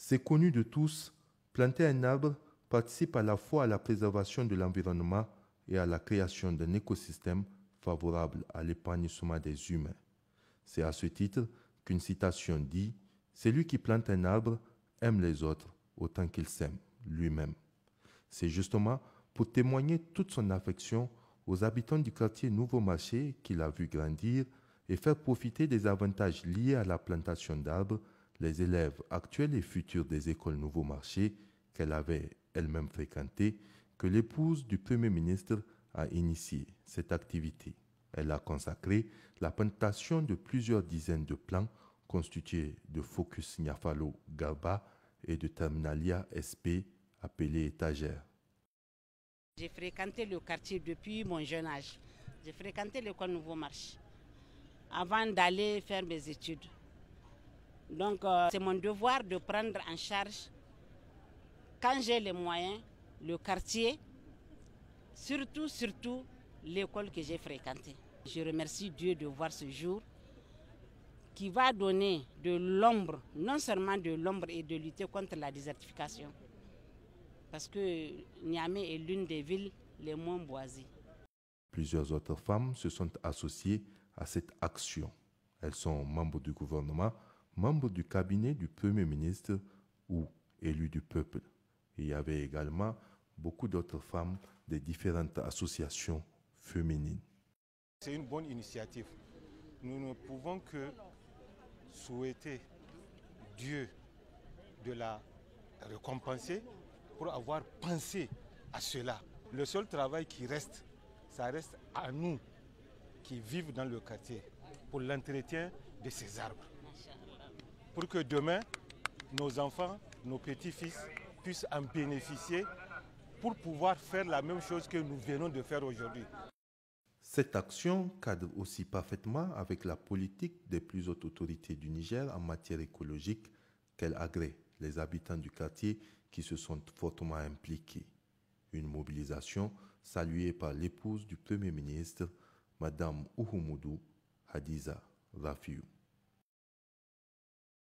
C'est connu de tous, planter un arbre participe à la fois à la préservation de l'environnement et à la création d'un écosystème favorable à l'épanouissement des humains. C'est à ce titre qu'une citation dit « Celui qui plante un arbre aime les autres autant qu'il s'aime lui-même ». C'est justement pour témoigner toute son affection aux habitants du quartier Nouveau Marché qu'il a vu grandir et faire profiter des avantages liés à la plantation d'arbres les élèves actuels et futurs des écoles Nouveau Marché qu'elle avait elle-même fréquentées, que l'épouse du Premier ministre a initié cette activité. Elle a consacré la plantation de plusieurs dizaines de plants constitués de Focus Niafalo Garba et de Terminalia SP appelés étagères. J'ai fréquenté le quartier depuis mon jeune âge. J'ai fréquenté l'école Nouveau Marché avant d'aller faire mes études. Donc c'est mon devoir de prendre en charge, quand j'ai les moyens, le quartier, surtout l'école que j'ai fréquentée. Je remercie Dieu de voir ce jour qui va donner de l'ombre, non seulement de l'ombre et de lutter contre la désertification. Parce que Niamey est l'une des villes les moins boisées. Plusieurs autres femmes se sont associées à cette action. Elles sont membres du gouvernement, membres du cabinet du Premier ministre ou élues du peuple. Et il y avait également beaucoup d'autres femmes des différentes associations féminines. C'est une bonne initiative. Nous ne pouvons que souhaiter Dieu de la récompenser pour avoir pensé à cela. Le seul travail qui reste, ça reste à nous qui vivons dans le quartier pour l'entretien de ces arbres. Pour que demain, nos enfants, nos petits-fils puissent en bénéficier pour pouvoir faire la même chose que nous venons de faire aujourd'hui. Cette action cadre aussi parfaitement avec la politique des plus hautes autorités du Niger en matière écologique qu'elle agrée les habitants du quartier qui se sont fortement impliqués. Une mobilisation saluée par l'épouse du Premier ministre, Madame Uhumudu Hadiza Rafiou.